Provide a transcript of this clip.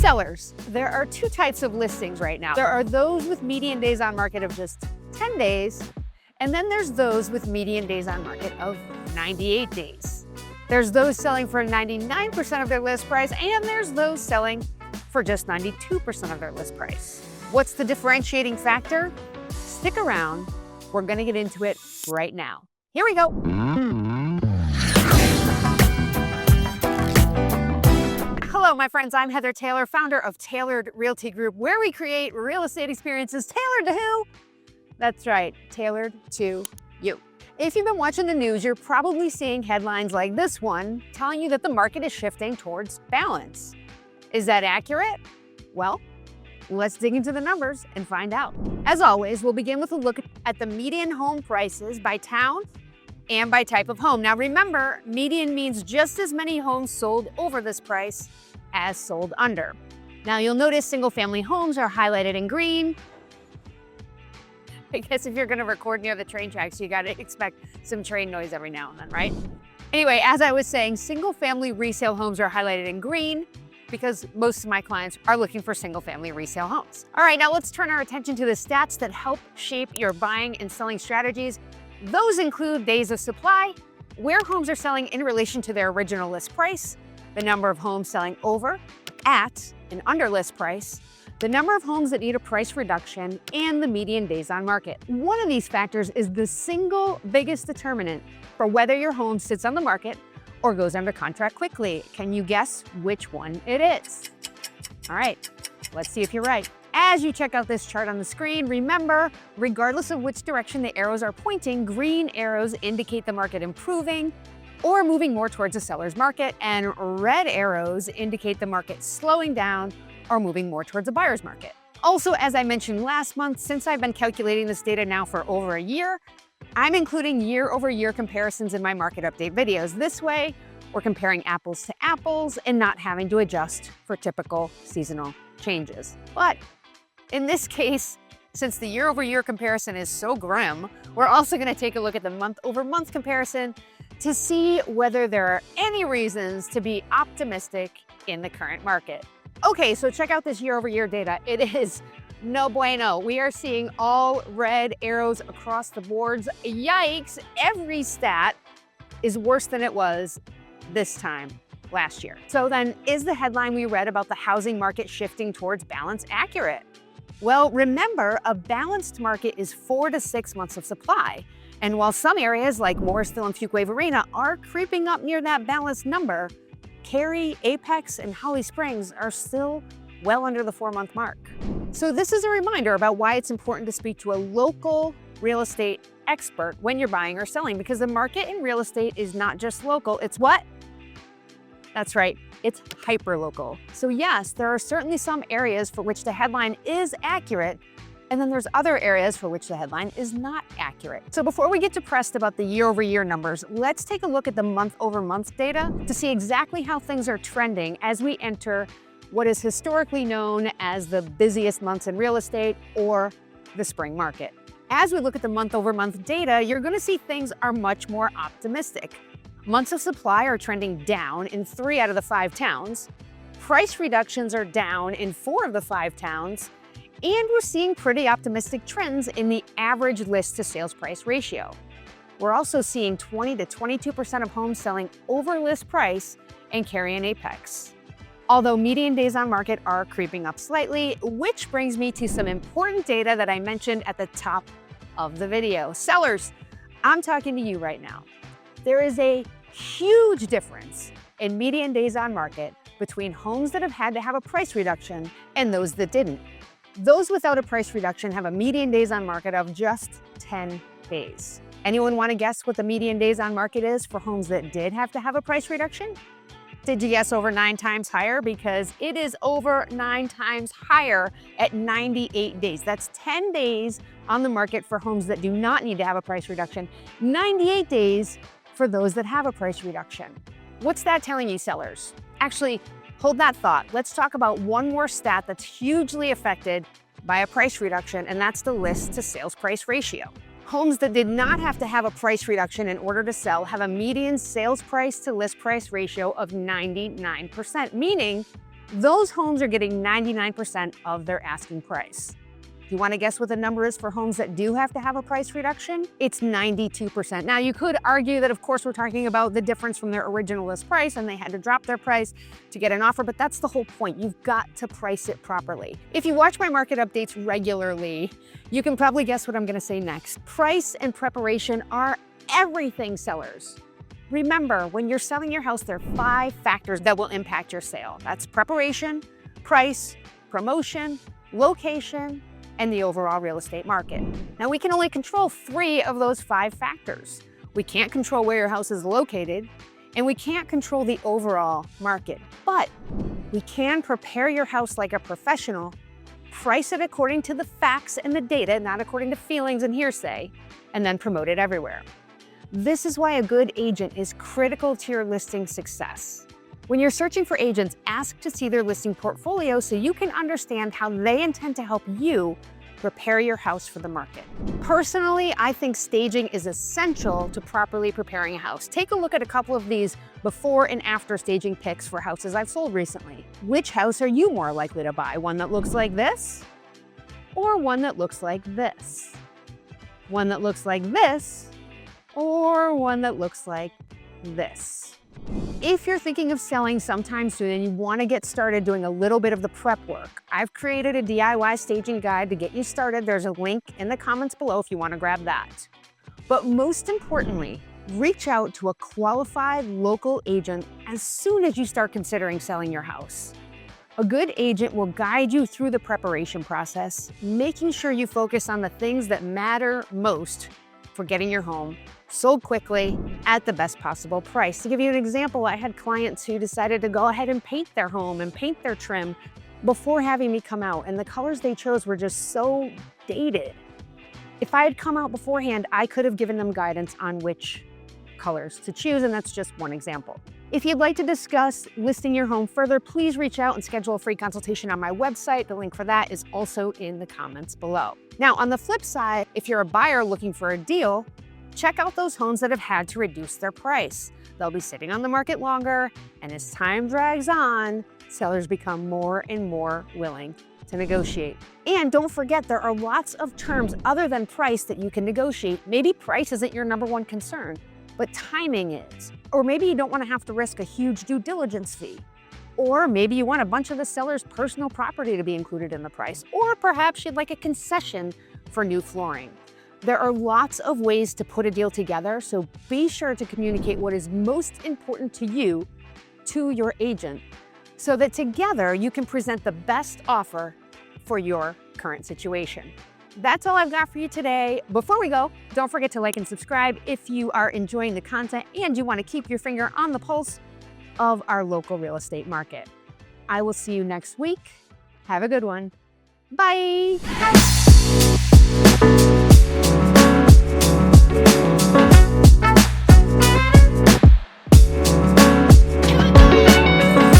Sellers, there are two types of listings right now. There are those with median days on market of just 10 days, and then there's those with median days on market of 98 days. There's those selling for 99% of their list price, and there's those selling for just 92% of their list price. What's the differentiating factor? Stick around. We're gonna get into it right now. Here we go. Hello, my friends. I'm Heather Taylor, founder of Tailored Realty Group, where we create real estate experiences tailored to who? That's right, tailored to you. If you've been watching the news, you're probably seeing headlines like this one telling you that the market is shifting towards balance. Is that accurate? Well, let's dig into the numbers and find out. As always, we'll begin with a look at the median home prices by town and by type of home. Now remember, median means just as many homes sold over this price as sold under. Now you'll notice single family homes are highlighted in green. I guess if you're gonna record near the train tracks, you gotta expect some train noise every now and then, right? Anyway, as I was saying, single family resale homes are highlighted in green because most of my clients are looking for single family resale homes. All right, now let's turn our attention to the stats that help shape your buying and selling strategies. Those include days of supply, where homes are selling in relation to their original list price, the number of homes selling over, at, and under list price, the number of homes that need a price reduction, and the median days on market. One of these factors is the single biggest determinant for whether your home sits on the market or goes under contract quickly. Can you guess which one it is? All right, let's see if you're right. As you check out this chart on the screen, remember, regardless of which direction the arrows are pointing, green arrows indicate the market improving or moving more towards a seller's market, and red arrows indicate the market slowing down or moving more towards a buyer's market. Also, as I mentioned last month, since I've been calculating this data now for over a year, I'm including year-over-year comparisons in my market update videos. This way, we're comparing apples to apples and not having to adjust for typical seasonal changes. But in this case, since the year-over-year comparison is so grim, we're also gonna take a look at the month-over-month comparison to see whether there are any reasons to be optimistic in the current market. Okay, so check out this year-over-year data. It is no bueno. We are seeing all red arrows across the boards. Yikes, every stat is worse than it was this time last year. So then, is the headline we read about the housing market shifting towards balance accurate? Well, remember, a balanced market is 4 to 6 months of supply. And while some areas like Morrisville and Fuquay-Varina are creeping up near that balanced number, Cary, Apex, and Holly Springs are still well under the 4-month mark. So this is a reminder about why it's important to speak to a local real estate expert when you're buying or selling, because the market in real estate is not just local, it's what? That's right, it's hyper-local. So yes, there are certainly some areas for which the headline is accurate, and then there's other areas for which the headline is not accurate. So before we get depressed about the year-over-year numbers, let's take a look at the month-over-month data to see exactly how things are trending as we enter what is historically known as the busiest months in real estate, or the spring market. As we look at the month-over-month data, you're gonna see things are much more optimistic. Months of supply are trending down in 3 out of the 5 towns. Price reductions are down in 4 of the 5 towns. And we're seeing pretty optimistic trends in the average list to sales price ratio. We're also seeing 20 to 22% of homes selling over list price in Cary and Apex. Although median days on market are creeping up slightly, which brings me to some important data that I mentioned at the top of the video. Sellers, I'm talking to you right now. There is a huge difference in median days on market between homes that have had to have a price reduction and those that didn't. Those without a price reduction have a median days on market of just 10 days. Anyone want to guess what the median days on market is for homes that did have to have a price reduction? Did you guess over 9 times higher? Because it is over 9 times higher at 98 days. That's 10 days on the market for homes that do not need to have a price reduction, 98 days for those that have a price reduction. What's that telling you, sellers? Actually, hold that thought. Let's talk about one more stat that's hugely affected by a price reduction, and that's the list to sales price ratio. Homes that did not have to have a price reduction in order to sell have a median sales price to list price ratio of 99%, meaning Those homes are getting 99% of their asking price. Do you want to guess what the number is for homes that do have to have a price reduction? It's 92%. Now, you could argue that, of course, we're talking about the difference from their original list price and they had to drop their price to get an offer, but that's the whole point. You've got to price it properly. If you watch my market updates regularly, you can probably guess what I'm going to say next. Price and preparation are everything, sellers. Remember, when you're selling your house, there are 5 factors that will impact your sale. That's preparation, price, promotion, location, and the overall real estate market. Now, we can only control 3 of those 5 factors. We can't control where your house is located, and we can't control the overall market. But we can prepare your house like a professional, price it according to the facts and the data, not according to feelings and hearsay, and then promote it everywhere. This is why a good agent is critical to your listing success. When you're searching for agents, ask to see their listing portfolio so you can understand how they intend to help you prepare your house for the market. Personally, I think staging is essential to properly preparing a house. Take a look at a couple of these before and after staging pics for houses I've sold recently. Which house are you more likely to buy? One that looks like this, or one that looks like this? One that looks like this, or one that looks like this? If you're thinking of selling sometime soon and you want to get started doing a little bit of the prep work, I've created a DIY staging guide to get you started. There's a link in the comments below if you want to grab that. But most importantly, reach out to a qualified local agent as soon as you start considering selling your house. A good agent will guide you through the preparation process, making sure you focus on the things that matter most for getting your home sold quickly at the best possible price. To give you an example, I had clients who decided to go ahead and paint their home and paint their trim before having me come out, and the colors they chose were just so dated. If I had come out beforehand, I could have given them guidance on which colors to choose, and that's just one example. If you'd like to discuss listing your home further, please reach out and schedule a free consultation on my website. The link for that is also in the comments below. Now, on the flip side, if you're a buyer looking for a deal, check out those homes that have had to reduce their price. They'll be sitting on the market longer, and as time drags on, sellers become more and more willing to negotiate. And don't forget, there are lots of terms other than price that you can negotiate. Maybe price isn't your #1 concern, but timing is. Or maybe you don't want to have to risk a huge due diligence fee. Or maybe you want a bunch of the seller's personal property to be included in the price. Or perhaps you'd like a concession for new flooring. There are lots of ways to put a deal together, so be sure to communicate what is most important to you to your agent so that together you can present the best offer for your current situation. That's all I've got for you today. Before we go, don't forget to like and subscribe if you are enjoying the content and you want to keep your finger on the pulse of our local real estate market. I will see you next week. Have a good one. Bye.